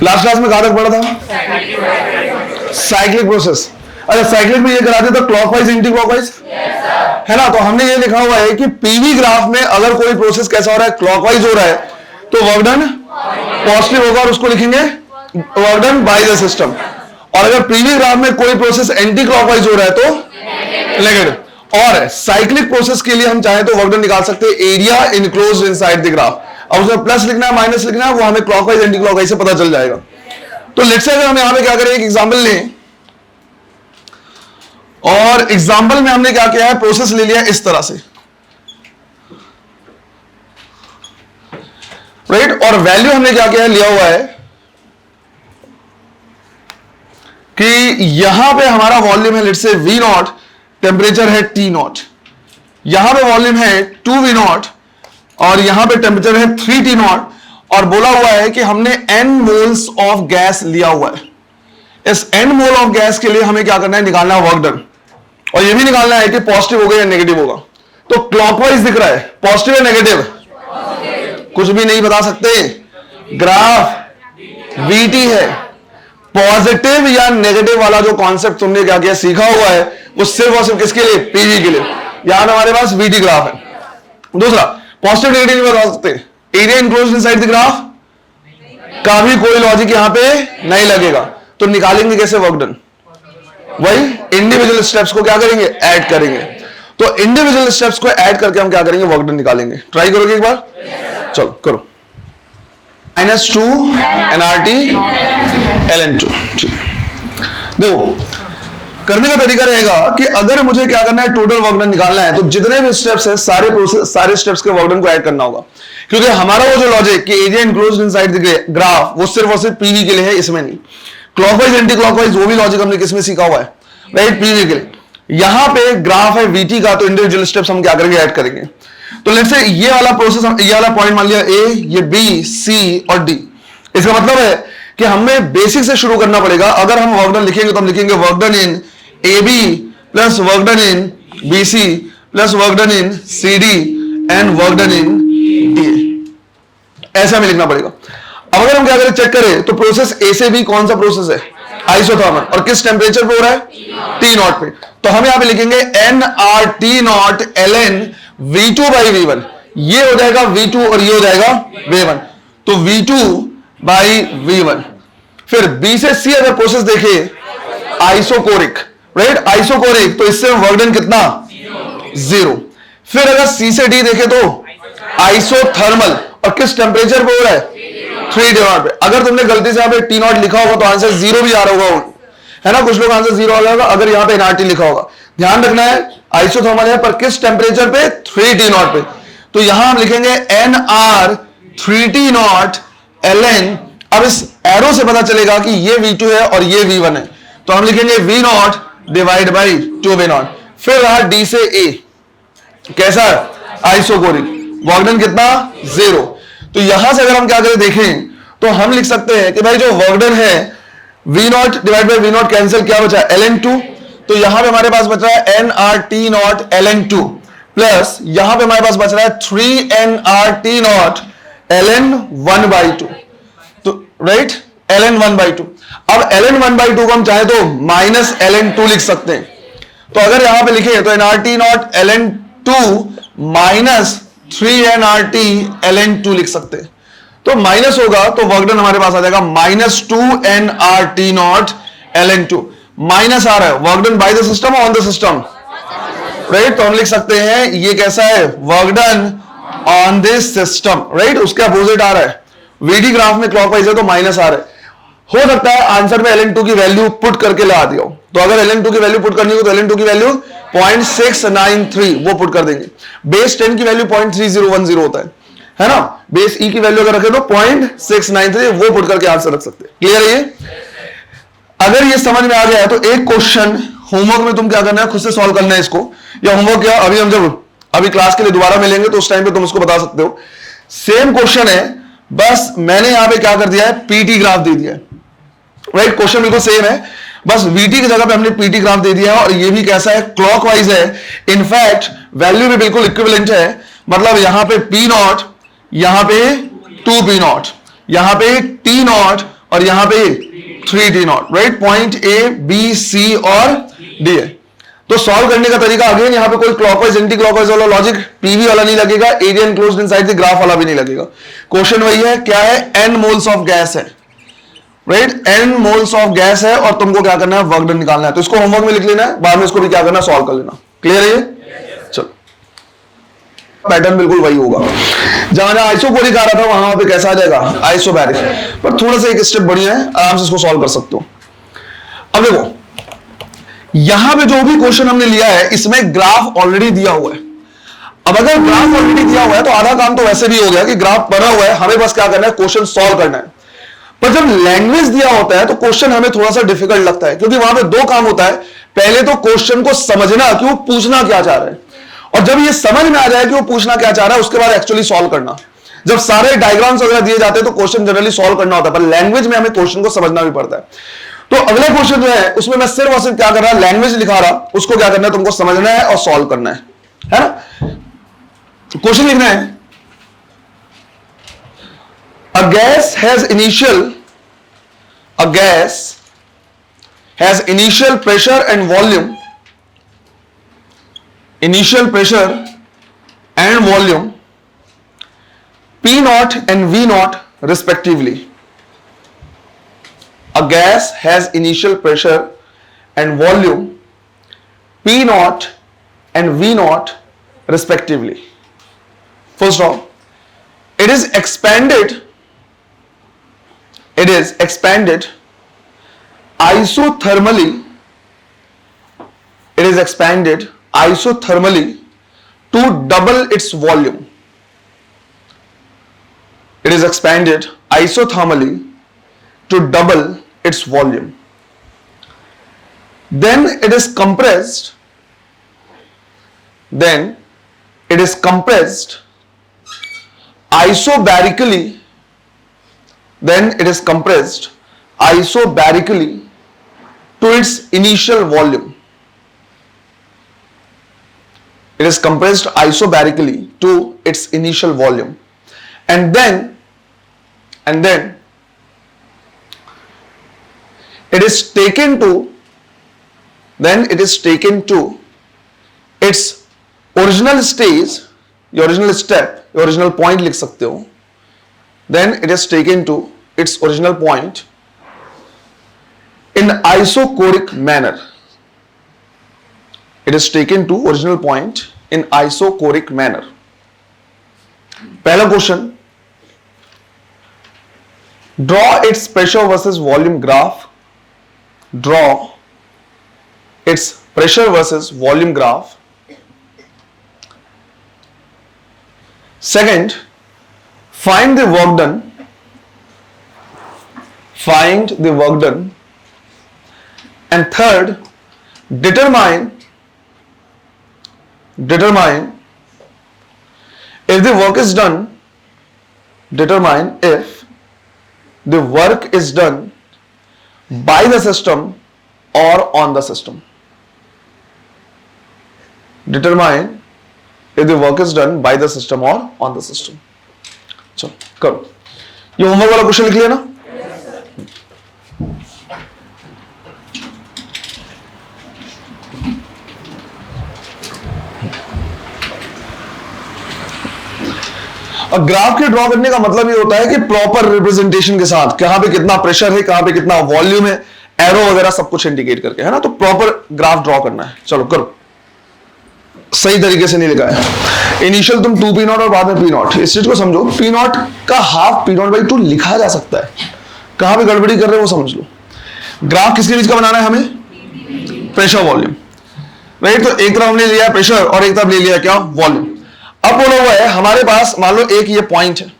Last class में कहां तक पढ़ा था? Cyclic process. अच्छा, साइक्लिक में ये कराते तो क्लॉकवाइज एंटी क्लॉकवाइज है ना। तो हमने ये लिखा हुआ है कि पीवी ग्राफ में अगर कोई प्रोसेस कैसा हो रहा है, क्लॉकवाइज हो रहा है, तो वर्क डन पॉजिटिव होगा और उसको लिखेंगे work done by the system. और अगर पीवी ग्राफ में कोई प्रोसेस एंटी क्लॉकवाइज हो रहा है तो नेगेटिव। और साइक्लिक प्रोसेस के लिए हम चाहे तो वर्क डन निकाल सकते हैं area enclosed inside the graph. अब उसमें प्लस लिखना है माइनस लिखना है, वो हमें क्लॉकवाइज एंटी क्लॉकवाइज से पता चल जाएगा। तो लेट्स से अगर हम यहां पे क्या करें, एक एग्जांपल लें, और एग्जांपल में हमने क्या किया है, प्रोसेस ले लिया इस तरह से, राइट। और वैल्यू हमने क्या किया है, लिया हुआ है कि यहां पे हमारा वॉल्यूम है लेट्स से V0, टेम्परेचर है T0, यहां पे वॉल्यूम है 2V0 और यहां पे टेम्परेचर है 3T0, और बोला हुआ है कि हमने n मोल्स ऑफ गैस लिया हुआ है। इस n मोल ऑफ गैस के लिए हमें क्या करना है, निकालना है वर्क डन, और ये भी निकालना है कि पॉजिटिव होगा या नेगेटिव होगा। तो क्लॉकवाइज दिख रहा है, पॉजिटिव या नेगेटिव, कुछ भी नहीं बता सकते, ग्राफ VT है। पॉजिटिव या नेगेटिव वाला जो कॉन्सेप्ट तुमने क्या किया, सीखा हुआ है, वो सिर्फ और सिर्फ किसके लिए, पीवी के लिए। यहां हमारे पास VT ग्राफ है। दूसरा, पॉजिटिव नेगेटिव नहीं बता सकते, area enclosed inside the graph का भी कोई लॉजिक यहां पे नहीं लगेगा। तो निकालेंगे कैसे वर्क डन, वही इंडिविजुअल स्टेप्स को क्या करेंगे, ऐड करेंगे। तो इंडिविजुअल स्टेप्स को ऐड करके हम क्या करेंगे, वर्क डन निकालेंगे। ट्राई करोगे एक बार, चलो करो। -2 nRT ln2। देखो करने का तरीका रहेगा कि अगर मुझे क्या करना है, टोटल वर्क डन निकालना है, तो जितने भी स्टेप्स है सारे प्रोसेस, सारे स्टेप्स के वर्क डन को ऐड करना होगा। क्योंकि हमारा वो जो लॉजिक कि area enclosed inside the graph, वो सिर्फ और सिर्फ पीवी के लिए है, इसमें नहीं। क्लॉकवाइज एंटी क्लॉकवाइज वो भी लॉजिक हमने किसमें सीखा हुआ है, राइट, पीवी के लिए। यहां पे ग्राफ है VT का, तो इंडिविजुअल स्टेप्स हम क्या करेंगे, ऐड करेंगे। तो लेट्स से ये वाला प्रोसेस, ये वाला पॉइंट मान लिया A, ये B, C और D। इसका मतलब है कि हमें बेसिक से शुरू करना पड़ेगा। अगर हम वर्क डन लिखेंगे तो हम लिखेंगे work done in AB plus work done in BC plus work done in CD and work done in DA, ऐसा हमें लिखना पड़ेगा। अब अगर हम क्या करें, चेक करें, तो प्रोसेस A से B कौन सा प्रोसेस है, आइसोथर्मल, और किस टेम्परेचर पे हो रहा है, T0 पे। तो हम यहां पे लिखेंगे nRT0 ln V2 by V1, ये हो जाएगा V2 और ये हो जाएगा V1, तो V2 by V1। फिर B से C अगर प्रोसेस देखे, आइसोकोरिक, राइट, आइसोकोरिक, तो इससे वर्क डन कितना, 0। फिर अगर C से D देखे तो आइसोथर्मल, और किस टेम्परेचर पे हो रहा है, 3T0 पे। अगर तुमने गलती से यहां पे T0 लिखा होगा तो आंसर 0 भी आ रहा होगा, है ना, कुछ लोग आंसर 0 आ जाएगा अगर यहां पे nRT लिखा होगा। ध्यान रखना है आइसोथर्मल है, पर किस टेम्परेचर पे, 3T0 पे। तो यहां हम लिखेंगे nR 3T0 ln, अब इस एरो से पता चलेगा कि ये V2 है और ये V1 है, तो हम लिखेंगे V0 डिवाइड बाई 2V0। फिर रहा D से A, कैसा है, आइसोकोरिक, वर्क डन कितना, 0। तो यहां से अगर हम क्या करें देखें, तो हम लिख सकते हैं कि भाई जो वर्क डन है V0 divide by V0 cancel, क्या बचा, ln2। तो यहां पे हमारे पास बच रहा है nRT0 ln2 प्लस यहां पे हमारे पास बच रहा है 3nRT0 ln1/2, तो राइट, ln1/2। अब ln1/2 को हम चाहे तो माइनस ln2 लिख सकते हैं। तो अगर यहां पे लिखे तो nRT0 ln2 minus 3nRT ln2 लिख सकते हैं। तो माइनस होगा तो वर्क डन हमारे पास आ जाएगा -2nRT0 ln2। माइनस आ रहा है, work done by the system on the system, right. तो हम लिख सकते हैं ये कैसा है, work done on this system, right. उसके अपोजिट आ रहा है, VD ग्राफ में क्लॉकवाइज है तो माइनस आ रहा है। हो सकता है आंसर में ln2 की वैल्यू पुट करके ला दिया हो, तो अगर ln2 की वैल्यू पुट करनी हो तो ln2 की वैल्यू 0.693 वो पुट कर देंगे। बेस 10 की वैल्यू 0.3010 होता है ना। बेस E की वैल्यू अगर रखे तो 0.693 वो पुट करके आंसर रख सकते हैं। क्लियर है ये? अगर ये समझ में आ गया है तो एक क्वेश्चन होमवर्क में तुम क्या करना है, खुद से सॉल्व करना है इसको, या होमवर्क क्या अभी हम जब अभी क्लास के लिए दोबारा मिलेंगे तो उस टाइम पे तुम उसको बता सकते हो। सेम क्वेश्चन है, बस मैंने यहां पे क्या कर दिया है, पीटी ग्राफ दे दिया है, राइट। क्वेश्चन बिल्कुल सेम है, बस VT की जगह पे हमने PT ग्राफ दे दिया है, और ये भी कैसा है, क्लॉकवाइज है। इनफैक्ट वैल्यू भी बिल्कुल इक्विवेलेंट है, मतलब यहां पे P0, यहां पे 2P0, यहां पे T0 और यहां पे 3T0, right? Point A B C और डी है। तो सॉल्व करने का तरीका अगेन यहां पे कोई क्लॉकवाइज एंटी क्लॉकवाइज वाला लॉजिक, पीवी वाला नहीं लगेगा, area enclosed inside the graph वाला भी नहीं लगेगा। क्वेश्चन वही है, क्या है? n मोल्स ऑफ गैस है, right? n moles of gas है और तुमको क्या करना है? वर्क डन निकालना है। तो इसको होमवर्क में लिख लेना है, बाद में इसको भी क्या करना है? सॉल्व कर लेना। क्लियर है ये? चलो, पैटर्न बिल्कुल वही होगा। जहां जहां आइसोकोरिक आ रहा था वहां पे कैसा आ जाएगा? आइसोबैरिक, पर थोड़ा सा एक स्टेप बढ़िया है, आराम से इसको सॉल्व कर सकते हो। अब देखो, यहां पे जो भी क्वेश्चन हमने लिया है इसमें ग्राफ ऑलरेडी दिया हुआ है। अब अगर ग्राफ ऑलरेडी दिया हुआ है तो आधा काम तो वैसे भी हो गया कि ग्राफ बना हुआ है, हमें बस क्या करना है? क्वेश्चन सॉल्व करना है। पर जब लैंग्वेज दिया होता है तो क्वेश्चन हमें थोड़ा सा डिफिकल्ट लगता है, क्योंकि वहां पे दो काम होता है। पहले तो क्वेश्चन को समझना कि वो पूछना क्या चाह रहा है, और जब ये समझ में आ जाए कि वो पूछना क्या चाह रहा है उसके बाद एक्चुअली सॉल्व करना। जब सारे डायग्राम्स वगैरह दिए जाते हैं तो क्वेश्चन जनरली सॉल्व करना होता है, पर लैंग्वेज में हमें क्वेश्चन को समझना भी पड़ता है। तो अगला क्वेश्चन जो है उसमें मैं सिर्फ और सिर्फ क्या कर रहा, लैंग्वेज लिखा रहा, उसको क्या करना है? तुमको समझना है और सॉल्व करना है ना? क्वेश्चन लिखना है, a gas has initial pressure and volume, P0 and V0 respectively. A gas has initial pressure and volume P0 and V0 respectively. First of all, it is expanded isothermally. It is expanded isothermally to double its volume. It is expanded isothermally to double its volume. Then it is compressed. Isobarically. Then it is compressed isobarically to its initial volume. It is compressed isobarically to its initial volume, and then it is taken to its original stage, your original step, your original point लिख सकते हो. Then it is taken to its original point in isochoric manner. It is taken to original point in isochoric manner. पहला question, draw its pressure versus volume graph. Draw its pressure versus volume graph. Second, find the work done. And third, determine if the work is done. Determine if the work is done by the system or on the system. Determine if the work is done by the system or on the system. चलो करो, ये homework वाला question लिख लिया ना? अब graph के draw करने का मतलब ये होता है कि प्रॉपर रिप्रेजेंटेशन के साथ, कहां पे कितना प्रेशर है, कहां पे कितना वॉल्यूम है, एरो वगैरह सब कुछ इंडिकेट करके, है ना? तो प्रॉपर ग्राफ ड्रॉ करना है। चलो करो, सही तरीके से नहीं लिखा है। इनिशियल तुम 2P0 और बाद में P0, इस चीज को समझो। P0 का हाफ P0/2 लिखा जा सकता है, कहां पे गड़बड़ी कर रहे हो वो समझ लो। ग्राफ किसके बीच का बनाना है हमें? Pressure volume, right? तो एक तरफ हमने लिया प्रेशर और एक तरफ ले लिया क्या? वॉल्यूम। अब बोला हुआ है हमारे पास, मान लो एक ये पॉइंट है,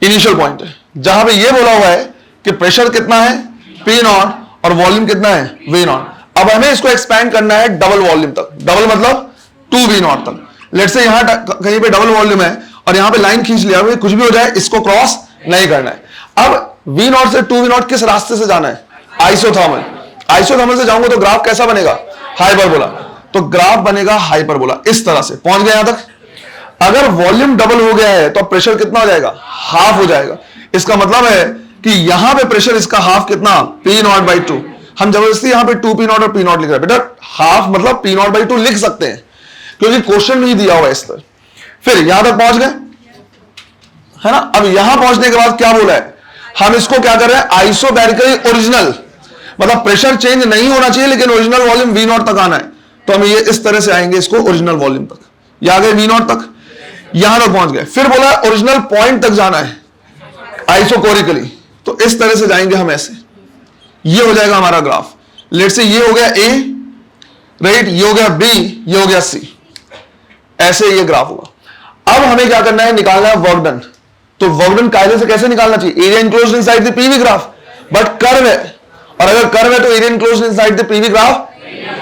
इनिशियल पॉइंट है, जहां पे ये बोला हुआ है कि प्रेशर कितना है? P0 और वॉल्यूम कितना है? V0। अब हमें इसको एक्सपैंड करना है डबल वॉल्यूम तक। डबल मतलब 2V0 तक। लेट्स से यहां कहीं पे डबल वॉल्यूम है और यहां पे लाइन खींच लिया, कुछ भी हो जाए इसको क्रॉस नहीं करना है। अब V0 से 2V0 किस रास्ते से जाना है? आइसोथर्मल। आइसोथर्मल से जाऊंगा तो ग्राफ कैसा बनेगा? हाइपरबोला। तो ग्राफ बनेगा हाइपरबोला, इस तरह से। पहुंच गए यहां तक? अगर वॉल्यूम डबल हो गया है तो प्रेशर कितना हो जाएगा? हाफ हो जाएगा। इसका मतलब है कि यहां पे प्रेशर इसका हाफ कितना, पी नॉट बाई टू। हम जबरदस्ती यहां पे 2 पी नॉट और पी नॉट लिख रहे हैं, बेटा हाफ मतलब पी नॉट बाई टू लिख सकते हैं क्योंकि क्वेश्चन नहीं दिया हुआ इस तरह। फिर यहां तक पहुंच गए, है ना। अब यहां पहुंचने के बाद क्या बोला है, हम इसको क्या कर रहे हैं, आइसोबैरिकली ओरिजिनल, मतलब प्रेशर चेंज नहीं होना चाहिए लेकिन ओरिजिनल वॉल्यूम वी नॉट तक आना है। तो हम ये इस तरह से आएंगे इसको ओरिजिनल वॉल्यूम तक, ये आ गए वी नॉट तक, यहां तक पहुंच गए। फिर बोला ओरिजिनल पॉइंट तक जाना है आइसोकोरिकली, तो इस तरह से जाएंगे हम ऐसे, ये हो जाएगा हमारा ग्राफ। लेट से ये हो गया ए, राइट, ये हो गया बी, ये हो गया सी, ऐसे ये ग्राफ होगा। अब हमें क्या करना है, निकालना है वर्क डन। तो वर्क डन कायदे से कैसे निकालना चाहिए, area enclosed inside the PV graph, but curve है, और अगर कर्व है तो area enclosed inside the PV graph,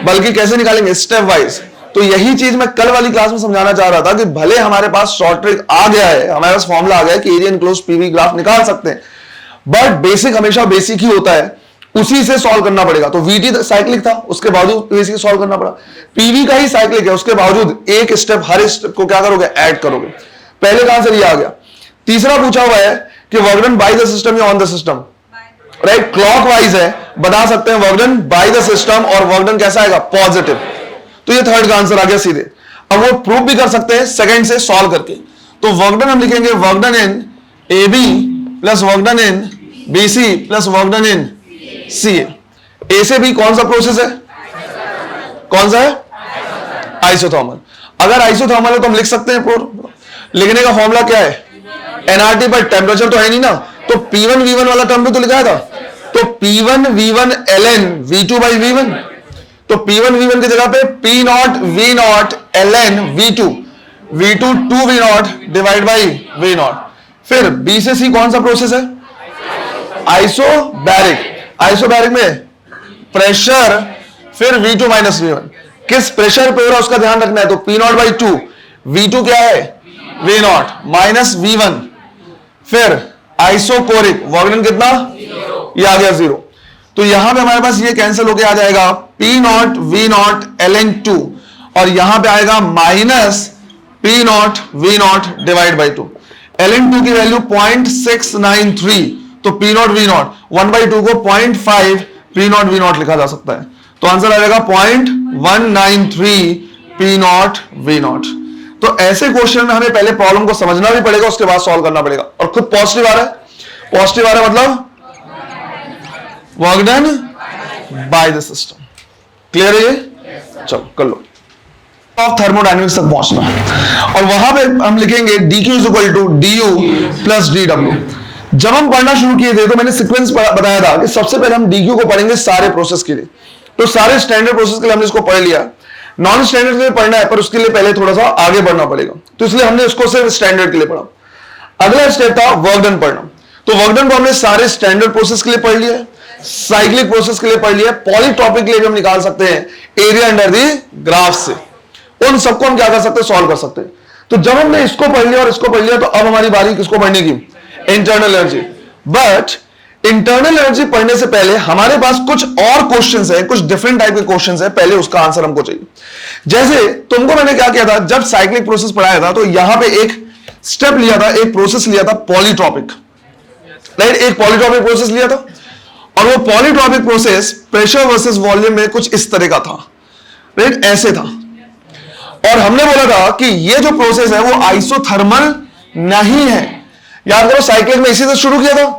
बल्कि कैसे निकालेंगे, स्टेप वाइज। तो यही चीज मैं कल वाली क्लास में समझाना चाह रहा था कि भले हमारे पास शॉर्ट ट्रिक आ गया है, हमारे पास फॉर्मूला आ गया है कि एरिया इनक्लोज्ड पीवी ग्राफ निकाल सकते हैं, बट बेसिक हमेशा बेसिक ही होता है, उसी से सॉल्व करना पड़ेगा। तो वीटी साइक्लिक था, उसके बावजूद बेसिक सॉल्व करना पड़ा, पीवी का ही साइक्लिक है, उसके बावजूद एक स्टेप, हर स्टेप को क्या करोगे, ऐड करोगे। पहले का आंसर ये आ गया। तीसरा पूछा हुआ है कि work done by the system या on the system, right, clockwise है, बता सकते हैं work done by the system, और वर्क डन कैसा आएगा, पॉजिटिव। तो ये थर्ड का आंसर आ गया सीधे। अब वो प्रूव भी कर सकते हैं सेकंड से सॉल्व करके। तो वर्क डन हम लिखेंगे work done in A B plus work done in B C plus work done in C. A से बी कौन सा प्रोसेस है, कौन सा है, आइसोथर्मल। अगर आइसोथर्मल है तो हम लिख सकते हैं, लिखने का फॉर्मूला क्या है, एनआरटी पर टेम्परेचर तो है नहीं ना, तो P1 V1 वाला टर्म भी तो लिखा था, तो P1 V1 ln V2 by V1, तो P1 V1 की जगह पे P not V not ln V2, V2 2 V not divide by V not. फिर B से C कौन सा प्रोसेस है, आइसोबैरिक। आइसोबैरिक में प्रेशर, फिर V2 माइनस V1, किस प्रेशर पे हो रहा है उसका ध्यान रखना है, तो P नॉट बाई 2, V2 क्या है, V नॉट माइनस V1, फिर आइसोकोरिक, वर्क डन कितना, ये आ गया 0। तो यहां पे हमारे पास ये कैंसिल होके आ जाएगा P not V not ln 2, और यहां पे आएगा minus P not V not divide by 2। ln 2 की वैल्यू 0.693, तो P नॉट V नॉट 1/2 को 0.5 P नॉट V नॉट लिखा जा सकता है, तो आंसर आ जाएगा 0.193 P नॉट V नॉट। तो ऐसे क्वेश्चन में हमें पहले प्रॉब्लम को समझना भी पड़ेगा, उसके बाद सॉल्व करना पड़ेगा। और खुद पॉजिटिव आ रहा है, पॉजिटिव आ रहा है मतलब work done by the system. Clear है ये, चलो कर लो। ऑफ थर्मोडायनेमिक्स तक पहुंचना है, और वहां पे हम लिखेंगे dq is equal to du plus dw। जब हम पढ़ना शुरू किए थे तो मैंने सीक्वेंस बताया था कि सबसे पहले हम dq को पढ़ेंगे सारे प्रोसेस के लिए, तो सारे स्टैंडर्ड प्रोसेस के लिए हमने इसको पढ़ लिया। नॉन स्टैंडर्ड के लिए पढ़ना है पर उसके लिए पहले थोड़ा सा आगे बढ़ना पड़ेगा, तो इसलिए हमने इसको सिर्फ स्टैंडर्ड के लिए पढ़ा। अगला स्टेप था वर्क डन पढ़ना, तो वर्क डन को हमने सारे स्टैंडर्ड प्रोसेस के लिए पढ़ लिया, साइक्लिक प्रोसेस के लिए पढ़ लिया, पॉलीट्रॉपिक के लिए भी हम निकाल सकते हैं एरिया अंडर दी ग्राफ से, उन सबको हम क्या कर सकते हैं, सॉल्व कर सकते हैं। तो जब हमने इसको पढ़ लिया और इसको पढ़ लिया, तो अब हमारी बारी किसको पढ़ने की, internal energy. But internal energy पढ़ने से पहले हमारे पास कुछ और क्वेश्चंस है, कुछ डिफरेंट टाइप के क्वेश्चंस है, पहले उसका आंसर हमको चाहिए। जैसे तुमको मैंने क्या किया था, जब साइक्लिक प्रोसेस पढ़ाया था तो यहां पे एक स्टेप लिया था, एक प्रोसेस लिया था पॉलीट्रॉपिक, राइट, एक पॉलीट्रॉपिक प्रोसेस लिया था, और वो polytropic process pressure versus volume में कुछ इस तरह का था, राइट, ऐसे था। और हमने बोला था कि ये जो प्रोसेस है वो आइसोथर्मल नहीं है। याद करो साइक्लिक में इसी से शुरू किया था,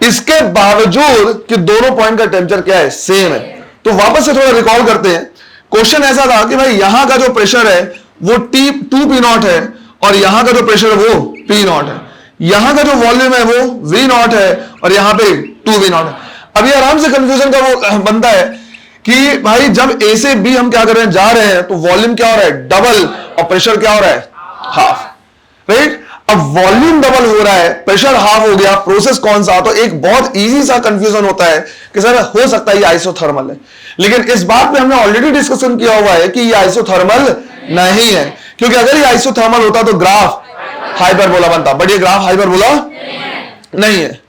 इसके बावजूद कि दोनों पॉइंट का टेंपरेचर क्या है, सेम है। तो वापस से थोड़ा रिकॉल करते हैं। क्वेश्चन ऐसा था कि भाई यहां का जो प्रेशर है वो T2 P नॉट है, और यहां का जो प्रेशर है वो P नॉट है, यहां का जो वॉल्यूम है वो V नॉट है, और यहां पे 2V नॉट है। अब ये आराम से कंफ्यूजन का वो बनता है कि भाई जब A से B हम क्या कर रहे हैं, जा रहे हैं, तो वॉल्यूम क्या हो रहा है, डबल, और प्रेशर क्या हो रहा है, हाफ, राइट। अब वॉल्यूम डबल हो रहा है, प्रेशर हाफ हो गया, प्रोसेस कौन सा, तो एक बहुत इजी सा कंफ्यूजन होता है कि सर हो सकता है ये आइसोथर्मल है, लेकिन इस बात पे हमने ऑलरेडी डिस्कशन किया हुआ है कि ये आइसोथर्मल नहीं है, क्योंकि अगर ये आइसोथर्मल होता तो ग्राफ हाइपरबोला बनता, बट ये ग्राफ हाइपरबोला नहीं है।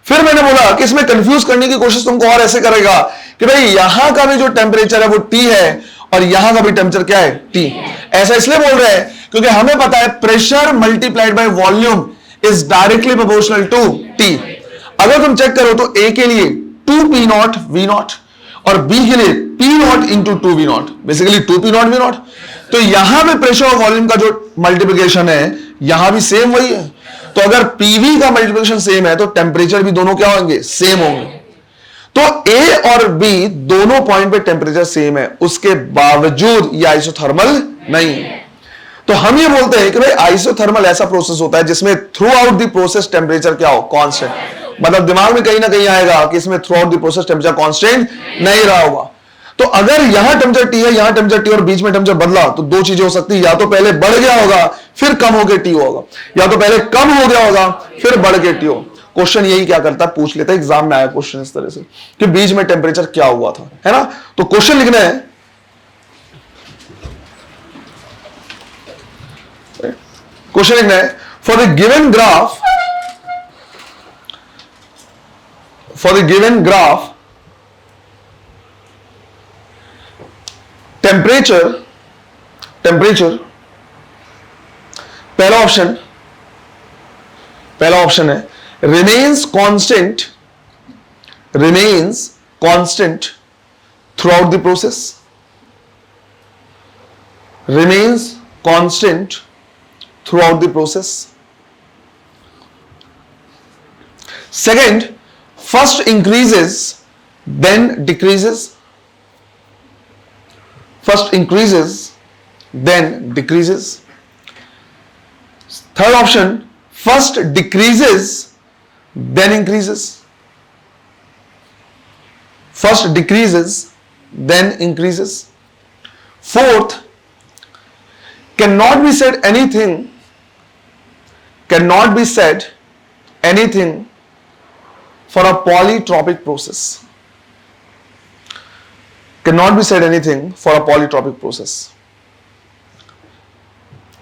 फिर मैंने बोला कि इसमें कंफ्यूज करने की कोशिश तुमको और ऐसे करेगा कि भाई यहां का भी जो टेम्परेचर है वो T है, और यहां का भी टेम्परेचर क्या है, T। ऐसा इसलिए बोल रहे हैं क्योंकि हमें पता है pressure multiplied by volume is directly proportional to T। अगर तुम चेक करो तो ए के लिए 2p0 v0 और बी के लिए p0 into 2v0, basically 2p0 v0। तो यहां पे प्रेशर और वॉल्यूम का जो मल्टीप्लिकेशन है यहां भी सेम वही है। तो अगर पीवी का मल्टीप्लिकेशन सेम है तो टेम्परेचर भी दोनों क्या होंगे, सेम होंगे। तो ए और बी दोनों पॉइंट पे टेम्परेचर सेम है, उसके बावजूद ये आइसोथर्मल नहीं है। तो हम ये बोलते हैं कि भाई आइसोथर्मल ऐसा प्रोसेस होता है जिसमें through out the process temperature क्या हो, कांस्टेंट। मतलब दिमाग में कहीं ना कहीं आएगा कि इसमें through out the process temperature constant नहीं रहा होगा। तो अगर यहां टेम्परेचर टी है, यहां टेम्परेचर टी और बीच में टेम्परेचर बदला तो दो चीजें हो सकती है, या तो पहले बढ़ गया होगा फिर कम होकर टी होगा, या तो पहले कम हो गया होगा फिर बढ़ के टी हो। क्वेश्चन यही क्या करता है, पूछ लेता है, एग्जाम में आया क्वेश्चन इस तरह से कि बीच में टेम्परेचर क्या हुआ था, है ना। तो क्वेश्चन लिखना है, क्वेश्चन लिखना है for the given graph, for the given graph temperature, temperature पहला ऑप्शन है remains constant, remains constant throughout the process, remains constant throughout the process. Second, first increases then decreases, first increases then decreases. Third option, first decreases then increases, first decreases then increases. Fourth, cannot be said anything, cannot be said anything for a polytropic process, cannot be said anything for a polytropic process.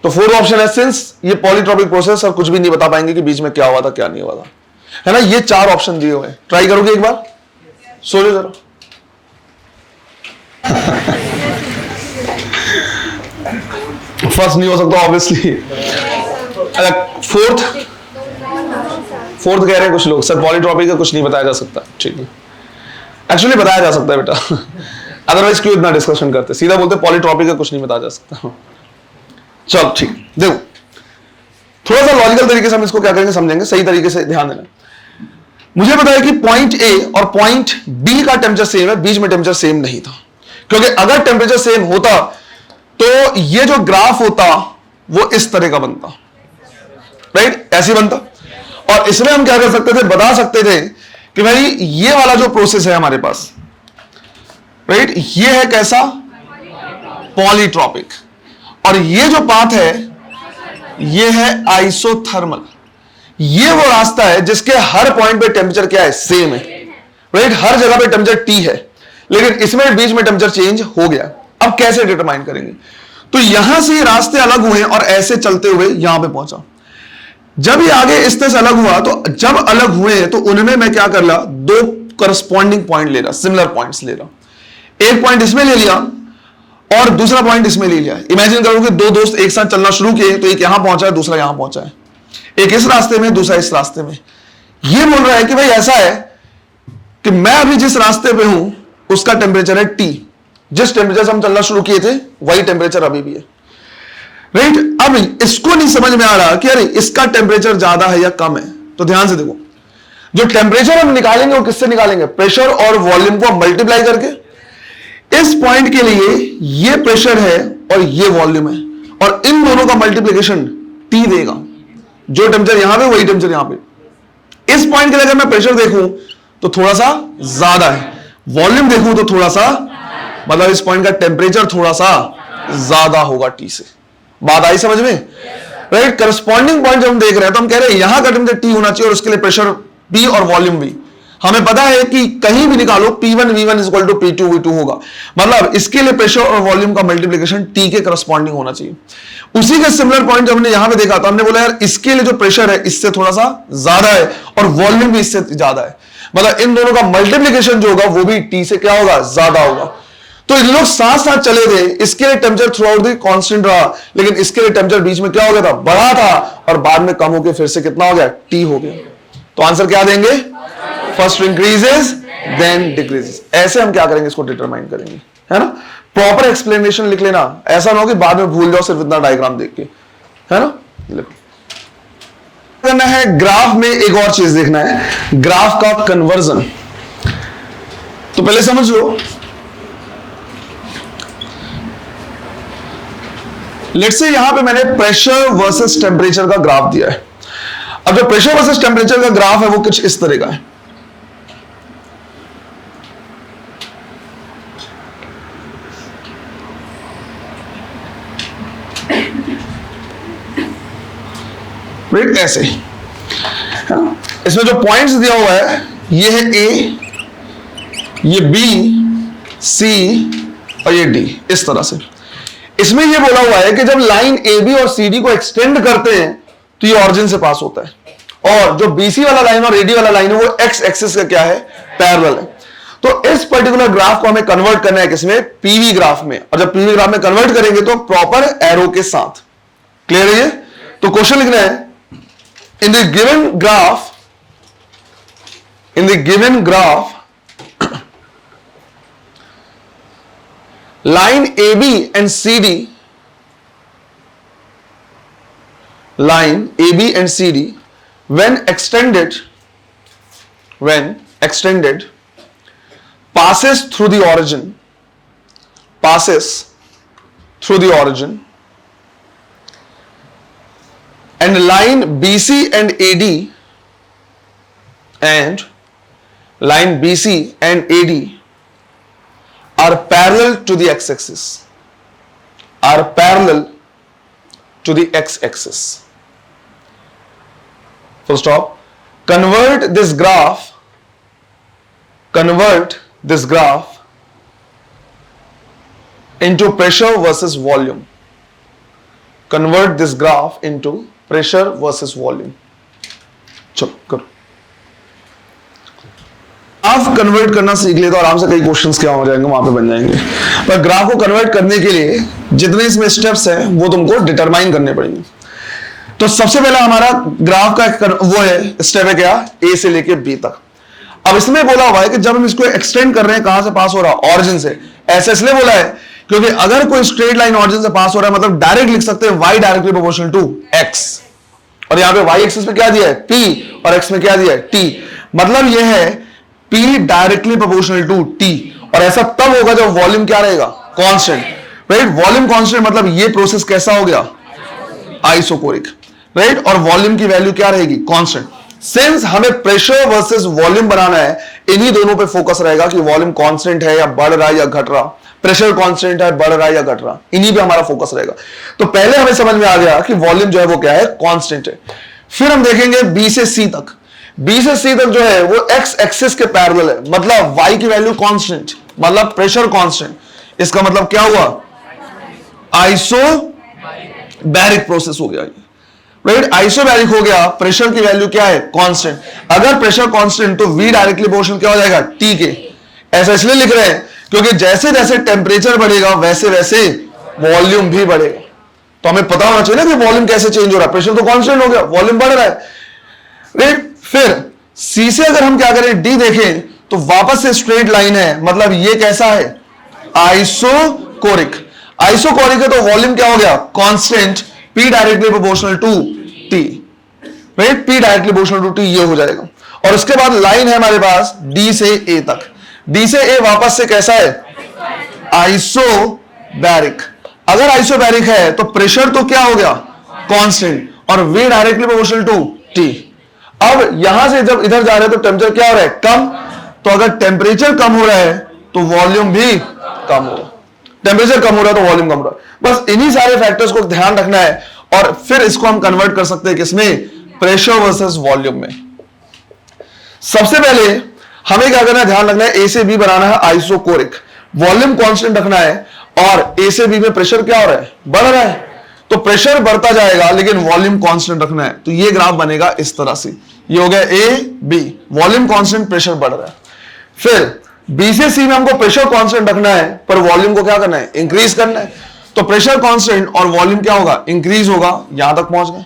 तो fourth option है since ये polytropic process और कुछ भी नहीं बता पाएंगे कि बीच में क्या हुआ था क्या नहीं हुआ था, है ना। ये चार ऑप्शन दिए हुए हैं, ट्राई करोगे एक बार, सोचो जरा। फर्स्ट नहीं हो सकता ऑब्वियसली। फोर्थ, फोर्थ कह रहे हैं कुछ लोग, सर पॉलीट्रॉपिक का कुछ नहीं बताया जा सकता। ठीक है, एक्चुअली बताया जा सकता है बेटा, अदरवाइज क्यों इतना डिस्कशन करते, सीधा बोलते पॉलीट्रॉपिक का कुछ नहीं बताया जा सकता। चलो ठीक, देखो थोड़ा सा लॉजिकल तरीके से हम इसको क्या करेंगे, समझेंगे, सही तरीके से ध्यान देना। मुझे पता है कि पॉइंट ए और पॉइंट बी का टेम्परेचर सेम है, बीच में टेम्परेचर सेम नहीं था, क्योंकि अगर टेम्परेचर सेम होता तो ये जो ग्राफ होता वो इस तरह का बनता, राइट, ऐसे बनता। और इसमें हम क्या कर सकते थे, बता सकते थे कि भाई ये वाला जो प्रोसेस है हमारे पास, राइट, ये है कैसा, पॉलीट्रॉपिक, और ये जो पाथ है ये है आइसोथर्मल। ये वो रास्ता है जिसके हर पॉइंट पे टेम्परेचर क्या है, सेम है, राइट, हर जगह पे टेम्परेचर टी है, लेकिन इसमें बीच में टेम्परेचर चेंज हो गया। अब कैसे डिटरमाइन करेंगे, तो यहां से रास्ते अलग हुए और ऐसे चलते हुए यहां पे पहुंचा। जब ये आगे इस तरह से अलग हुआ तो जब अलग हुए तो उनमें मैं क्या कर रहा, दो करस्पॉन्डिंग पॉइंट ले रहा, सिमिलर पॉइंट्स ले रहा। एक पॉइंट इसमें ले लिया और दूसरा पॉइंट इसमें ले लिया। इमेजिन करो कि दो दोस्त एक साथ चलना शुरू किए, तो एक यहां पहुंचा है दूसरा यहां पहुंचा है, एक इस रास्ते में दूसरा इस रास्ते में। ये बोल रहा है कि भाई ऐसा है कि मैं अभी जिस रास्ते पे हूं उसका टेम्परेचर है टी, जिस टेम्परेचर से हम चलना शुरू किए थे वही टेम्परेचर अभी भी है, राइट। अब इसको नहीं समझ में आ रहा कि अरे इसका टेम्परेचर ज्यादा है या कम है। तो ध्यान से देखो, जो टेम्परेचर हम निकालेंगे वो किससे निकालेंगे, प्रेशर और वॉल्यूम को मल्टीप्लाई करके। इस पॉइंट के लिए ये प्रेशर है और ये वॉल्यूम है, और इन दोनों का मल्टीप्लिकेशन टी देगा। जो टेम्परेचर यहां पे वही टेम्परेचर यहां पे। इस पॉइंट के लिए अगर मैं प्रेशर देखूं तो थोड़ा सा ज्यादा है, वॉल्यूम देखूं तो थोड़ा सा, मतलब इस पॉइंट का टेम्परेचर थोड़ा सा ज्यादा होगा टी से। बात आई समझ में, राइट। करस्पॉन्डिंग पॉइंट जब हम देख रहे हैं तो हम कह रहे हैं यहां का टेम्परेचर टी होना चाहिए और उसके लिए प्रेशर पी और वॉल्यूम भी। हमें पता है कि कहीं भी निकालो P1 V1 is equal to P2 V2 होगा, मतलब इसके लिए प्रेशर और वॉल्यूम का मल्टीप्लिकेशन T के करस्पॉन्डिंग होना चाहिए। उसी का सिमिलर पॉइंट जब हमने यहां पे देखा तो हमने बोला यार इसके लिए जो प्रेशर है इससे थोड़ा सा ज्यादा है और वॉल्यूम भी इससे ज्यादा है, मतलब इन दोनों का मल्टीप्लिकेशन जो होगा वो भी T से क्या होगा, ज्यादा होगा। तो इन लोग साथ साथ चले थे, इसके लिए temperature through out the constant रहा, लेकिन इसके लिए टेम्परेचर बीच में क्या हो गया था, बढ़ा था, और बाद में कम होकर फिर से कितना हो गया, T हो गया। तो आंसर क्या देंगे, फर्स्ट इंक्रीजेस देन डिक्रीजेस। ऐसे हम क्या करेंगे, इसको डिटरमाइन करेंगे, है ना। प्रॉपर एक्सप्लेनेशन लिख लेना, ऐसा ना हो कि बाद में भूल जाओ सिर्फ इतना डायग्राम देख के, है ना। लिखो करना है ग्राफ में, एक और चीज देखना है, ग्राफ का कन्वर्जन। तो पहले समझ लो, लेट्स से यहां पे मैंने प्रेशर वर्सेस टेम्परेचर का ग्राफ दिया है। अब जो प्रेशर वर्सेस टेम्परेचर का ग्राफ है वो कुछ इस तरह का है। राइट, ऐसे है ना। इसमें जो पॉइंट्स दिया हुआ है, ये है ए, ये बी, सी और ये डी, इस तरह से। इसमें ये बोला हुआ है कि जब लाइन ए बी और सी डी को एक्सटेंड करते हैं तो ये ऑरिजिन से पास होता है, और जो बीसी वाला लाइन और एडी वाला लाइन है वो एक्स एक्सिस का क्या है, पैरेलल है। तो इस पर्टिकुलर ग्राफ को हमें कन्वर्ट करना है किसमें, पीवी ग्राफ में। और जब पीवी ग्राफ में कन्वर्ट करेंगे तो प्रॉपर एरो के साथ। क्लियर है ये? तो क्वेश्चन लिखना है, in the given graph line AB and CD when extended passes through the origin and line BC and AD are parallel to the x-axis, Full stop. Convert this graph into pressure versus volume. Convert this graph into pressure versus volume. चलो करो, graph convert करना सीख ले तो आराम से कई questions क्या हो जाएंगे, वहां पे बन जाएंगे। पर ग्राफ को कन्वर्ट करने के लिए जितने इसमें स्टेप्स हैं वो तुमको डिटरमाइन करने पड़ेंगे। तो सबसे पहला हमारा ग्राफ का वो है स्टेप है क्या, ए से लेके बी तक। अब इसमें बोला हुआ है कि जब हम इसको एक्सटेंड कर रहे हैं, कहां से पास हो रहा है, ऑरिजिन से। ऐसे इसलिए बोला है क्योंकि अगर कोई स्ट्रेट लाइन ऑरिजिन से पास हो रहा है मतलब डायरेक्ट लिख सकते हैं y directly proportional to x, और यहां पे y एक्सिस पे क्या दिया है p और x में क्या दिया है t, मतलब यह है p directly proportional to t। और ऐसा तब होगा जब वॉल्यूम क्या रहेगा, कांस्टेंट। राइट, वॉल्यूम कांस्टेंट मतलब ये प्रोसेस कैसा हो गया, आइसोकोरिक। राइट, और वॉल्यूम की वैल्यू क्या रहेगी, कांस्टेंट। सिंस हमें प्रेशर वर्सेस वॉल्यूम बनाना है, इन्हीं दोनों पे फोकस रहेगा कि वॉल्यूम कांस्टेंट है या बढ़ रहा है या घट रहा, प्रेशर कांस्टेंट है बढ़ रहा है या घट रहा, इन्हीं पे हमारा फोकस रहेगा। तो पहले हमें समझ में आ गया कि वॉल्यूम जो है वो क्या है, कांस्टेंट है। फिर हम देखेंगे बी से सी तक। बी से सी तक जो है वो एक्स एक्सिस के पैरेलल है, मतलब वाई की वैल्यू कांस्टेंट, मतलब प्रेशर कांस्टेंट। इसका मतलब क्या हुआ, आइसोबैरिक प्रोसेस हो गया। राइट, आइसोबैरिक हो गया, प्रेशर की वैल्यू क्या है, कांस्टेंट। अगर प्रेशर कांस्टेंट तो v डायरेक्टली प्रोपोर्शनल क्या हो जाएगा, t के। ऐसा इसलिए लिख रहे हैं क्योंकि जैसे जैसे टेम्परेचर बढ़ेगा वैसे वैसे वॉल्यूम भी बढ़ेगा। तो हमें पता होना चाहिए ना कि वॉल्यूम कैसे चेंज हो रहा है, प्रेशर तो कांस्टेंट हो गया, वॉल्यूम बढ़ रहा है। राइट, फिर सी से अगर हम क्या करें, डी देखें तो वापस से स्ट्रेट लाइन है, मतलब ये कैसा है, आइसोकोरिक। आइसोकोरिक है तो वॉल्यूम क्या हो गया, constant, P directly proportional to T। Right, P directly proportional to T ये हो जाएगा। और उसके बाद लाइन है हमारे पास D से A तक। D से A वापस से कैसा है, आइसोबैरिक। अगर आइसोबैरिक है तो प्रेशर तो क्या हो गया, कांस्टेंट, और V directly proportional to T। अब यहां से जब इधर जा रहे हैं तो टेम्परेचर क्या हो रहा है, कम। तो अगर टेम्परेचर कम हो रहा है तो वॉल्यूम भी कम हो रहा है, टेम्परेचर कम हो रहा है तो वॉल्यूम कम हो रहा है। बस इन्हीं सारे फैक्टर्स को ध्यान रखना है, और फिर इसको हम कन्वर्ट कर सकते हैं किसमें, प्रेशर वर्सेस वॉल्यूम में। सबसे पहले हमें क्या करना है, ध्यान रखना है, ए से बी बनाना है आइसोकोरिक, वॉल्यूम कांस्टेंट रखना है, और ए से बी में प्रेशर क्या हो रहा है, बढ़ रहा है। तो प्रेशर बढ़ता जाएगा लेकिन वॉल्यूम कांस्टेंट रखना है, तो ये ग्राफ बनेगा इस तरह से। ये हो गया A B, volume constant, pressure बढ़ रहा है। फिर बी से सी में हमको प्रेशर कांस्टेंट रखना है, पर वॉल्यूम को क्या करना है, इंक्रीज करना है। तो प्रेशर कांस्टेंट और वॉल्यूम क्या होगा, इंक्रीज होगा, यहां तक पहुंच गए।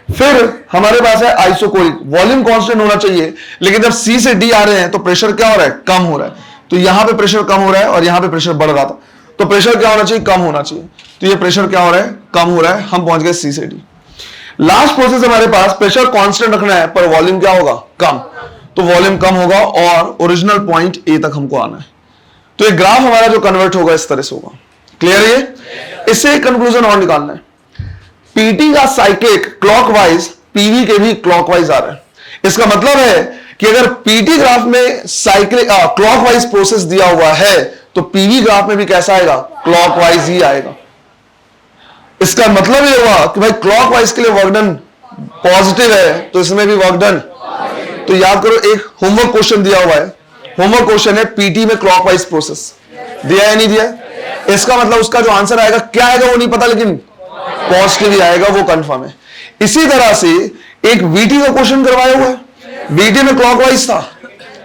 फिर हमारे पास है आइसोकोरिक, वॉल्यूम कांस्टेंट होना चाहिए, लेकिन जब सी से डी आ रहे हैं तो प्रेशर क्या हो रहा है, कम हो रहा है। तो यहां पे प्रेशर कम हो रहा है और यहां पे प्रेशर बढ़ रहा था, तो प्रेशर क्या होना चाहिए, कम होना चाहिए। तो ये प्रेशर क्या हो रहा है, कम हो रहा है, हम पहुंच गए सी से डी। लास्ट प्रोसेस हमारे पास प्रेशर कांस्टेंट रखना है पर वॉल्यूम क्या होगा, कम, तो वॉल्यूम कम होगा और ओरिजिनल पॉइंट ए तक हमको आना है। तो ये ग्राफ हमारा जो कन्वर्ट होगा इस तरह से होगा। क्लियर है ये? इससे एक कंक्लूजन और निकालना है, पीटी का साइक्लिक क्लॉकवाइज पीवी के भी क्लॉकवाइज आ रहा है। इसका मतलब है कि अगर पीटी ग्राफ में साइक्लिक क्लॉकवाइज प्रोसेस दिया हुआ है तो पीवी ग्राफ में भी कैसा आएगा, क्लॉकवाइज ही आएगा। इसका मतलब ये हुआ कि भाई क्लॉकवाइज के लिए वर्क डन पॉजिटिव है तो इसमें भी वर्क डन। तो याद करो, एक होमवर्क क्वेश्चन दिया हुआ है, होमवर्क क्वेश्चन है पीटी में क्लॉकवाइज प्रोसेस दिया है, नहीं दिया? इसका मतलब उसका जो आंसर आएगा क्या आएगा वो नहीं पता, लेकिन पॉजिटिव ही आएगा, वो कंफर्म है। इसी तरह से एक वीटी का क्वेश्चन करवाया हुआ है, वीटी में क्लॉकवाइज था,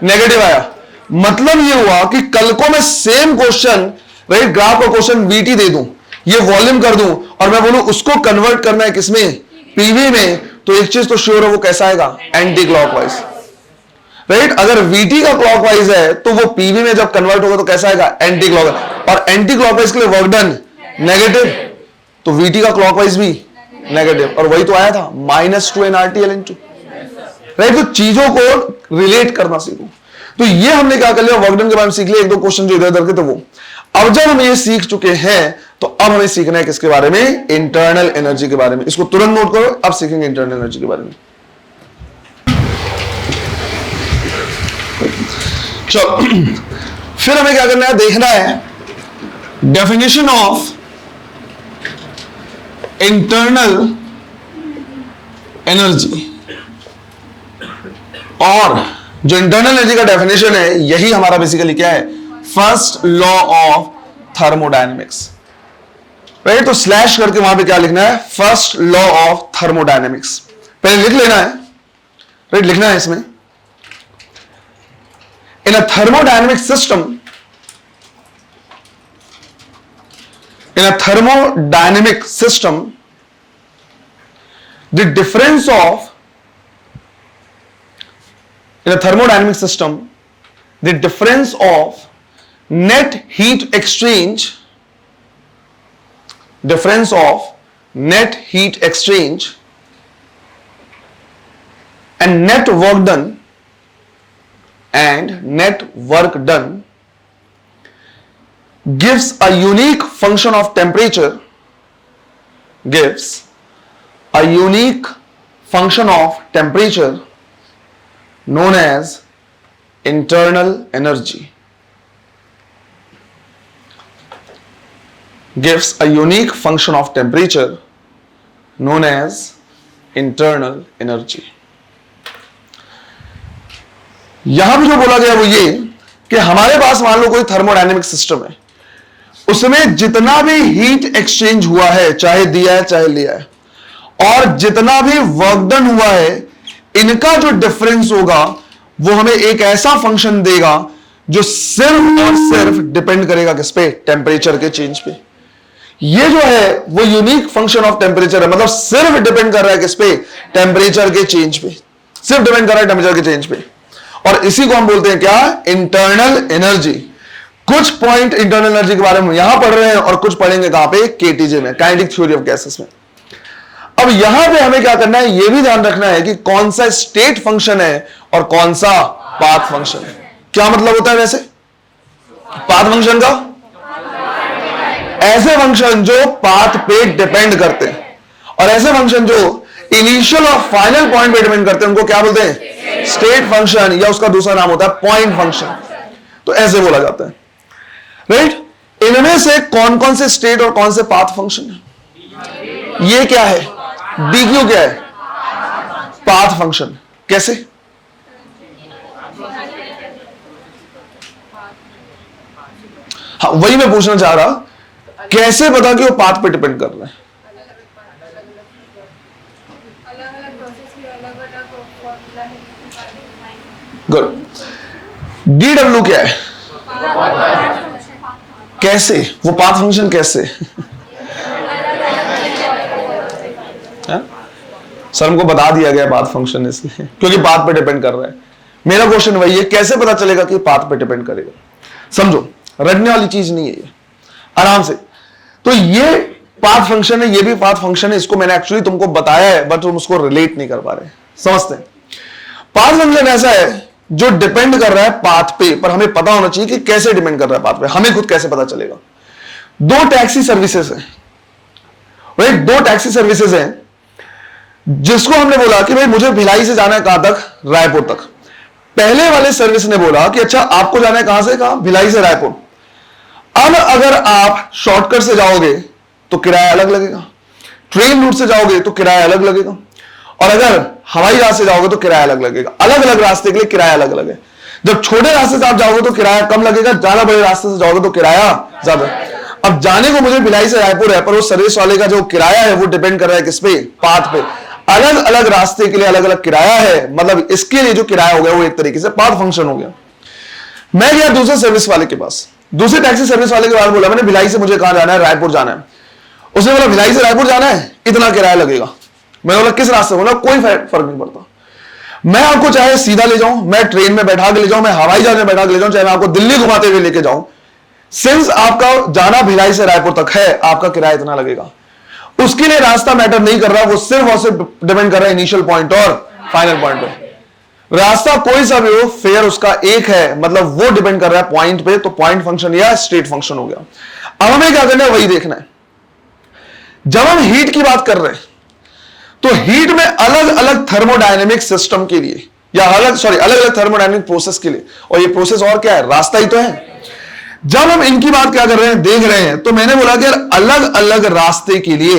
नेगेटिव आया। मतलब ये हुआ कि कल को मैं सेम क्वेश्चन, राइट, ग्राफ का क्वेश्चन वीटी दे दूं, ये वॉल्यूम कर दूं और मैं बोलूं उसको कन्वर्ट करना है किसमें, पीवी में, तो एक चीज तो श्योर है, वो कैसा आएगा, एंटी क्लॉकवाइज। राइट, अगर वीटी का क्लॉकवाइज है तो वो पीवी में जब कन्वर्ट होगा तो कैसा आएगा, एंटी क्लॉकवाइज। और एंटी क्लॉकवाइज के लिए वर्क डन नेगेटिव, तो वीटी का क्लॉकवाइज भी नेगेटिव, और वही तो आया था -2 nRTL × राइट। तो चीजों को रिलेट करना सीखो। तो ये हमने क्या कर लिया, वर्कडन के बारे में सीख लिया, एक दो क्वेश्चन जो इधर उधर के थे वो। अब जब हम ये सीख चुके हैं तो अब हमें सीखना है किसके बारे में, इंटरनल एनर्जी के बारे में। इसको तुरंत नोट करो, अब सीखेंगे इंटरनल एनर्जी के बारे में। चलो फिर हमें क्या करना है, देखना है डेफिनेशन ऑफ इंटरनल एनर्जी। और जो इंटरनल एनर्जी का डेफिनेशन है यही हमारा बेसिकली क्या है, first law of thermodynamics. Right, तो स्लैश करके वहां पे क्या लिखना है, फर्स्ट लॉ ऑफ थर्मोडायनेमिक्स पहले लिख लेना है। राइट, लिखना है इसमें, in a thermodynamic system, in a thermodynamic system, the difference of, in a thermodynamic system, the difference of net heat exchange, difference of net heat exchange and net work done gives a unique function of temperature, gives a unique function of temperature known as internal energy, gives a unique function of temperature known as internal energy। यहां भी जो बोला गया वो ये कि हमारे पास मान लो कोई थर्मोडायनेमिक सिस्टम है, उसमें जितना भी हीट एक्सचेंज हुआ है, चाहे दिया है चाहे लिया है, और जितना भी वर्क डन हुआ है, इनका जो डिफरेंस होगा वो हमें एक ऐसा फंक्शन देगा जो सिर्फ और सिर्फ डिपेंड करेगा किस पे, टेम्परेचर के चेंज पे। ये जो है वो यूनिक फंक्शन ऑफ टेम्परेचर है, मतलब सिर्फ डिपेंड कर रहा है किस पे, टेम्परेचर के चेंज पे, सिर्फ डिपेंड कर रहा है टेम्परेचर के चेंज पे। और इसी को हम बोलते हैं क्या, इंटरनल एनर्जी। कुछ पॉइंट इंटरनल एनर्जी के बारे में यहां पढ़ रहे हैं और कुछ पढ़ेंगे कहां पे, केटीजे में, काइनेटिक थ्योरी ऑफ गैसेस में। अब यहां पे हमें क्या करना है, यह भी ध्यान रखना है कि कौन सा स्टेट फंक्शन है और कौन सा पाथ फंक्शन है। क्या मतलब होता है वैसे पाथ फंक्शन का, ऐसे फंक्शन जो पाथ पे डिपेंड करते हैं, और ऐसे फंक्शन जो इनिशियल और फाइनल पॉइंट पे डिपेंड करते हैं उनको क्या बोलते हैं, स्टेट फंक्शन, या उसका दूसरा नाम होता है पॉइंट फंक्शन। तो ऐसे बोला जाता है। राइट, इनमें से कौन कौन से स्टेट और कौन से पाथ फंक्शन है, ये क्या है, डीक्यू क्या है, पाथ फंक्शन। कैसे, हाँ वही मैं पूछना चाह रहा, कैसे पता कि वो पाथ पे डिपेंड कर रहे हैं। गुड, डीडब्ल्यू क्या है, कैसे, वो पाथ फंक्शन कैसे सर हमको बता दिया गया पाथ फंक्शन इसलिए क्योंकि पाथ पे डिपेंड कर रहा है। मेरा क्वेश्चन वही है, कैसे पता चलेगा कि पाथ पे डिपेंड करेगा? समझो, रटने वाली चीज नहीं है ये, आराम से। तो ये पाथ फंक्शन है, ये भी पाथ फंक्शन है, इसको मैंने एक्चुअली तुमको बताया है बट तुम उसको रिलेट नहीं कर पा रहे। समझते हैं, पाथ फंक्शन ऐसा है जो डिपेंड कर रहा है पाथ पे, पर हमें पता होना चाहिए कि कैसे डिपेंड कर रहा है पाथ पे। हमें खुद कैसे पता चलेगा? दो टैक्सी सर्विसेज हैं, राइट? दो टैक्सी सर्विसेज हैं जिसको हमने बोला कि भाई मुझे भिलाई से जाना है कहां तक? रायपुर तक। पहले वाले सर्विस ने बोला कि अच्छा आपको जाना है कहां से कहां? भिलाई से रायपुर। अब अगर आप शॉर्टकट से जाओगे तो किराया अलग लगेगा, ट्रेन रूट से जाओगे तो किराया अलग लगेगा, और अगर हवाई जहाज से जाओगे तो किराया अलग लगेगा। अलग अलग रास्ते के लिए किराया अलग अलग है। जब छोटे रास्ते से आप जाओगे तो किराया कम लगेगा, ज्यादा बड़े रास्ते से जाओगे तो किराया ज्यादा। अब जाने को मुझे भिलाई से रायपुर है, पर उस सर्विस वाले का जो किराया है वो डिपेंड कर रहा है किस पे? पाथ पे। अलग अलग रास्ते के लिए अलग अलग किराया है, मतलब इसके लिए जो किराया हो गया वो एक तरीके से पाथ फंक्शन हो गया। मैं गया दूसरे सर्विस वाले के पास, दूसरे टैक्सी सर्विस वाले के पास, बोला मैंने भिलाई से मुझे कहां जाना है? रायपुर जाना है। उसने बोला भिलाई से रायपुर जाना है, इतना किराया लगेगा। मैंने बोला किस रास्ते? बोला कोई फर्क नहीं पड़ता, मैं आपको चाहे सीधा ले जाऊं, मैं ट्रेन में बैठा के ले जाऊं, मैं हवाई जहाज में बैठा के ले जाऊं, चाहे मैं आपको दिल्ली घुमाते हुए लेके जाऊं, सिंस आपका जाना भिलाई से रायपुर तक है, आपका किराया इतना लगेगा। उसके लिए रास्ता मैटर नहीं कर रहा, वो सिर्फ और सिर्फ डिपेंड कर रहा है इनिशियल पॉइंट और फाइनल पॉइंट पे। रास्ता कोई सा भी हो, फेयर उसका एक है, मतलब वो डिपेंड कर रहा है पॉइंट पे, तो पॉइंट फंक्शन या स्टेट फंक्शन हो गया। अब हमें क्या करना है? वही देखना है। जब हम हीट की बात कर रहे हैं तो हीट में अलग अलग थर्मोडायनेमिक सिस्टम के लिए या अलग अलग थर्मोडायनेमिक प्रोसेस के लिए, और ये प्रोसेस और क्या है? रास्ता ही तो है। जब हम इनकी बात क्या कर रहे हैं, देख रहे हैं, तो मैंने बोला कि अलग अलग रास्ते के लिए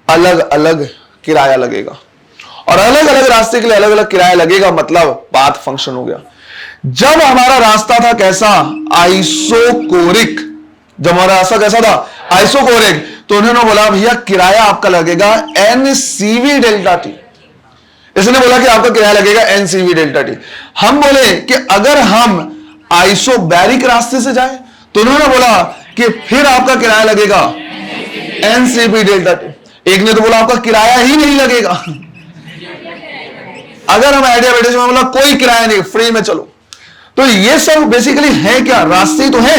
अलग अलग किराया लगेगा, और अलग अलग रास्ते के लिए अलग अलग किराया लगेगा, मतलब पाथ फंक्शन हो गया। जब हमारा रास्ता था कैसा? आइसोकोरिक। जब हमारा रास्ता कैसा था? आइसोकोरिक, तो उन्होंने बोला भैया किराया आपका लगेगा NCV डेल्टा टी। इसने बोला कि आपका किराया लगेगा NCV डेल्टा टी। हम बोले कि अगर हम आइसोबैरिक रास्ते से जाए, तो उन्होंने बोला कि फिर आपका किराया लगेगा NCV डेल्टा टी। एक ने तो बोला आपका किराया ही नहीं लगेगा। अगर हम एडियाबेटिस में बोला कोई किराया नहीं, फ्री में चलो। तो ये सब बेसिकली है क्या? रास्ते ही तो है।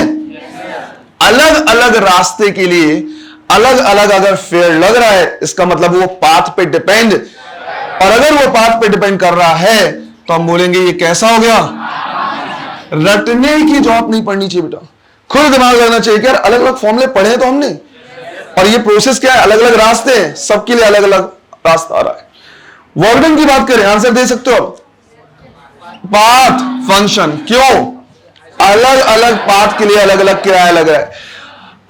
अलग अलग रास्ते के लिए अलग अलग अगर फेयर लग रहा है, इसका मतलब वो पाथ पे डिपेंड, और अगर वो पाथ पे डिपेंड कर रहा है तो हम बोलेंगे ये कैसा हो गया? रटने की जॉब नहीं पड़नी चाहिए बेटा, खुद दिमाग लगना चाहिए कि यार अलग अलग फॉर्मूले पढ़े तो हमने, और ये प्रोसेस क्या है? अलग अलग रास्ते हैं, सबके लिए अलग अलग रास्ता आ रहा है। वर्क डन की बात करें, आंसर दे सकते हो? Path function. क्यों? अलग अलग पाथ के लिए अलग अलग किराया लग रहा है।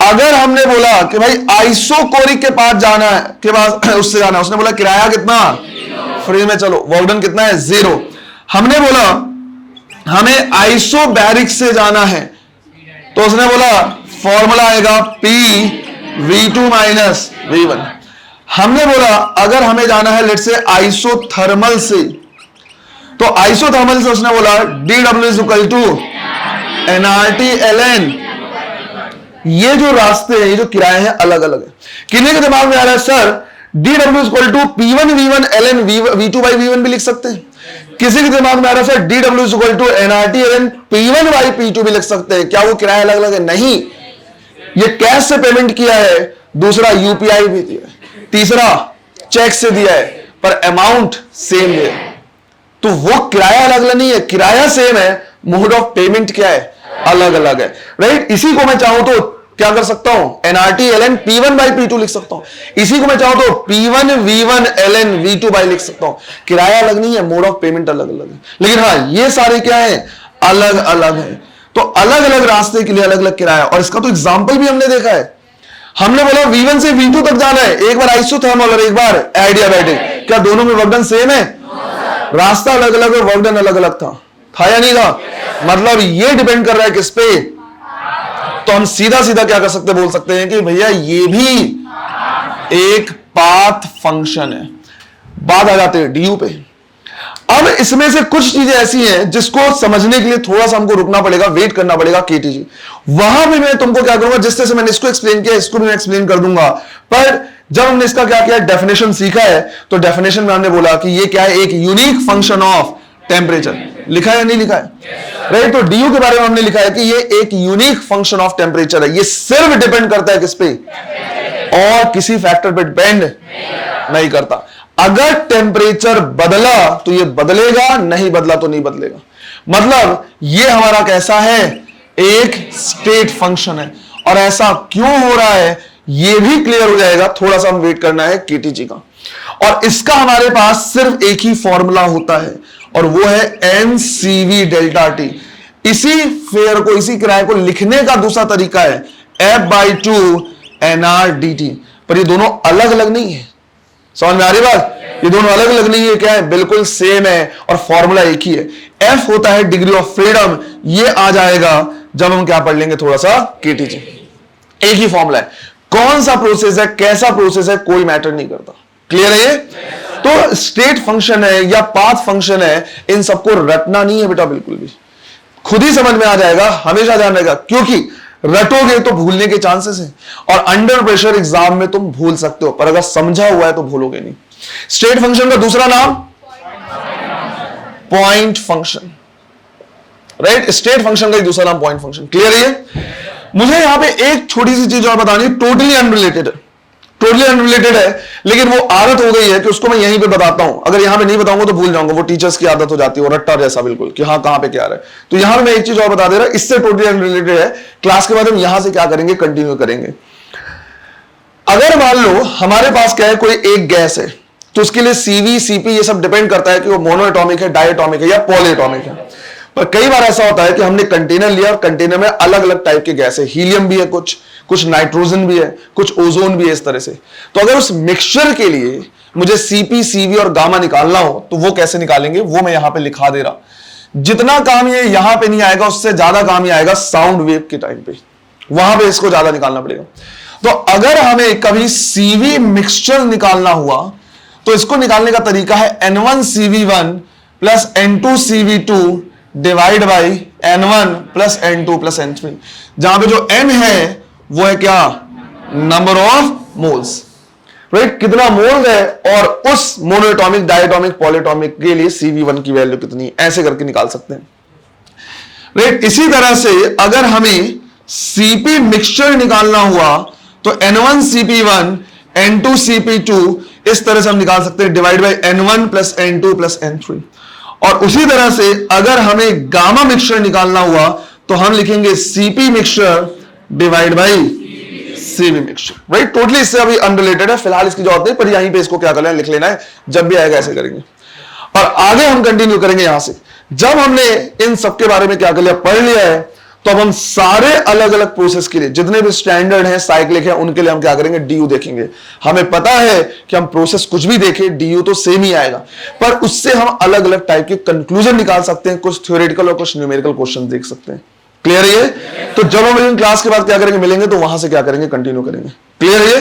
अगर हमने बोला कि भाई आइसोकोरिक के पास जाना है, के पास उससे जाना है, उसने बोला किराया कितना? फ्री में चलो। वर्क डन कितना है? 0। हमने बोला हमें आइसोबैरिक से जाना है, तो उसने बोला फॉर्मूला आएगा PV2 माइनस V1। हमने बोला अगर हमें जाना है लेट से आइसोथर्मल से, तो आइसोथर्मल से उसने बोला DW is equal to NRT ln। ये जो रास्ते हैं, ये जो किराए हैं, अलग अलग है। किन्हीं के दिमाग में आ रहा है sir DW is equal to P1 V1 ln V2 by V1 भी लिख सकते हैं। किसी के दिमाग में आ रहा है sir DW is equal to NRT ln P1 by P2 भी लिख सकते हैं। क्या वो किराया अलग अलग है? नहीं, ये कैश से पेमेंट किया है, दूसरा UPI भी दिया है, तीसरा चेक से दिया है, पर अमाउंट सेम है। तो वो किराया अलग अलग नहीं है, किराया सेम है, मोड ऑफ पेमेंट क्या है? अलग अलग है, राइट? इसी को मैं चाहूं तो क्या कर सकता हूं? NRT ln P1 by P2 लिख सकता हूं। इसी को मैं चाहूं तो P1 V1 ln V2 by लिख सकता हूं। किराया अलग नहीं है, मोड ऑफ पेमेंट अलग अलग है, लेकिन हाँ ये सारे क्या है? अलग अलग है। तो अलग अलग रास्ते के लिए अलग अलग किराया, और इसका तो एग्जाम्पल भी हमने देखा है। हमने बोला V1 से V2 तक जाना है, एक बार आइसोथर्मल और एक बार एडियाबैटिक। क्या दोनों में वर्क डन सेम है? रास्ता अलग अलग और वर्क डन अलग अलग था या नहीं था? मतलब ये डिपेंड कर रहा है किस पे? तो हम सीधा सीधा क्या कर सकते, बोल सकते हैं कि भैया ये भी एक पाथ फंक्शन है। बात आ जाती है DU पे। अब इसमें से कुछ चीजें ऐसी हैं जिसको समझने के लिए थोड़ा सा हमको रुकना पड़ेगा, वेट करना पड़ेगा KTG। वहां भी मैं तुमको क्या करूंगा, जिस तरह से मैंने इसको एक्सप्लेन किया, इसको भी मैं एक्सप्लेन कर दूंगा, पर जब हमने इसका क्या किया, डेफिनेशन सीखा है, तो डेफिनेशन में हमने बोला कि ये क्या है, एक यूनिक फंक्शन ऑफ टेम्परेचर। लिखा है या नहीं लिखा है, राइट? तो डी यू के बारे में हमने लिखा है कि ये एक यूनिक फंक्शन ऑफ टेम्परेचर है, ये सिर्फ डिपेंड करता है किस पे, और किसी फैक्टर पे डिपेंड नहीं करता। अगर टेम्परेचर बदला तो ये बदलेगा, नहीं बदला तो नहीं बदलेगा। मतलब ये हमारा कैसा है, एक स्टेट फंक्शन है। और ऐसा क्यों हो रहा है ये भी क्लियर हो जाएगा, थोड़ा सा हम वेट करना है केटीजी का। और इसका हमारे पास सिर्फ एक ही फॉर्मूला होता है, और वो है एनसीवी डेल्टा टी। इसी फेयर को, इसी किराए को लिखने का दूसरा तरीका है F/2 NRDT। पर ये दोनों अलग अलग नहीं है, समझ में आ रही बात? ये दोनों अलग अलग नहीं है, क्या है, बिल्कुल सेम है, और फॉर्मूला एक ही है। F होता है डिग्री ऑफ फ्रीडम, ये आ जाएगा जब हम क्या पढ़ लेंगे थोड़ा सा केटीजी। एक ही फॉर्मूला है, कौन सा प्रोसेस है, कैसा प्रोसेस है, कोई मैटर नहीं करता। क्लियर है ये? तो स्टेट फंक्शन है या पाथ फंक्शन है, इन सबको रटना नहीं है बेटा, बिल्कुल भी खुद ही समझ में आ जाएगा, हमेशा ध्यान रहेगा, क्योंकि रटोगे तो भूलने के चांसेस हैं, और अंडर प्रेशर एग्जाम में तुम भूल सकते हो, पर अगर समझा हुआ है तो भूलोगे नहीं। स्टेट फंक्शन का दूसरा नाम point function, right? State function का दूसरा नाम पॉइंट फंक्शन। क्लियर है? मुझे यहां पे एक छोटी सी चीज और बतानी, टोटली अनरिलेटेड है, टोटली अनरिलेटेड है, लेकिन वो आदत हो गई है कि उसको मैं यहीं पे बताता हूं। अगर यहां पे नहीं बताऊंगा तो भूल जाऊंगा, वो टीचर्स की आदत हो जाती है, वो रट्टा जैसा बिल्कुल, कि हाँ कहां पे क्या रहा है। तो यहां पे मैं एक चीज और बता दे रहा, इससे टोटली अनरिलेटेड है। क्लास के बाद हम यहां से क्या करेंगे, कंटिन्यू करेंगे। अगर मान लो हमारे पास क्या है, कोई एक गैस है, तो उसके लिए सीवी सीपी ये सब डिपेंड करता है कि वो मोनोएटॉमिक है, डायएटॉमिक है या पॉलीएटॉमिक है। पर कई बार ऐसा होता है कि हमने कंटेनर लिया और कंटेनर में अलग अलग टाइप के गैस है, हीलियम भी है, कुछ नाइट्रोजन भी है, कुछ ओजोन भी है, इस तरह से। तो अगर उस मिक्सचर के लिए मुझे सीपी सीवी और गामा निकालना हो तो वो कैसे निकालेंगे, वो मैं यहां पे लिखा दे रहा। जितना काम ये यहां पे नहीं आएगा, उससे ज्यादा काम ये आएगा साउंड वेव के टाइम पे, वहां पे इसको ज्यादा निकालना पड़ेगा। तो अगर हमें कभी सीवी मिक्सचर निकालना हुआ तो इसको निकालने का तरीका है N1CV1 plus N2CV2 divide by N1 plus N2 plus N3, जहां पे जो N है वो है क्या, नंबर ऑफ मोल्स, राइट? कितना मोल है, और उस मोनोएटॉमिक, डायएटॉमिक, पॉलीएटॉमिक के लिए CV1 की वैल्यू कितनी, ऐसे करके निकाल सकते हैं, राइट? इसी तरह से अगर हमें CP मिक्सचर निकालना हुआ तो N1CP1 N2CP2 इस तरह से हम निकाल सकते हैं, divide by N1 plus N2 plus N3। और उसी तरह से अगर हमें गामा मिक्सचर निकालना हुआ तो हम लिखेंगे CP mixture divide by CV mixture, right? Totally इससे अभी अनरिलेटेड है, फिलहाल इसकी जरूरत नहीं, पर यहीं पे इसको क्या करना है, लिख लेना है, जब भी आएगा ऐसे करेंगे। और आगे हम कंटिन्यू करेंगे यहां से। जब हमने इन सबके बारे में क्या कर लिया, पढ़ लिया है, तो अब हम सारे अलग अलग प्रोसेस के लिए, जितने भी स्टैंडर्ड हैं, साइक्लिक है, उनके लिए हम क्या करेंगे, डीयू देखेंगे। हमें पता है कि हम प्रोसेस कुछ भी देखें, डीयू तो सेम ही आएगा, पर उससे हम अलग अलग टाइप के कंक्लूजन निकाल सकते हैं, कुछ थ्योरेटिकल और कुछ न्यूमेरिकल क्वेश्चन देख सकते हैं। क्लियर है ये? तो जब हम क्लास के बाद क्या करेंगे, मिलेंगे तो वहां से क्या करेंगे, कंटिन्यू करेंगे। क्लियर है ये?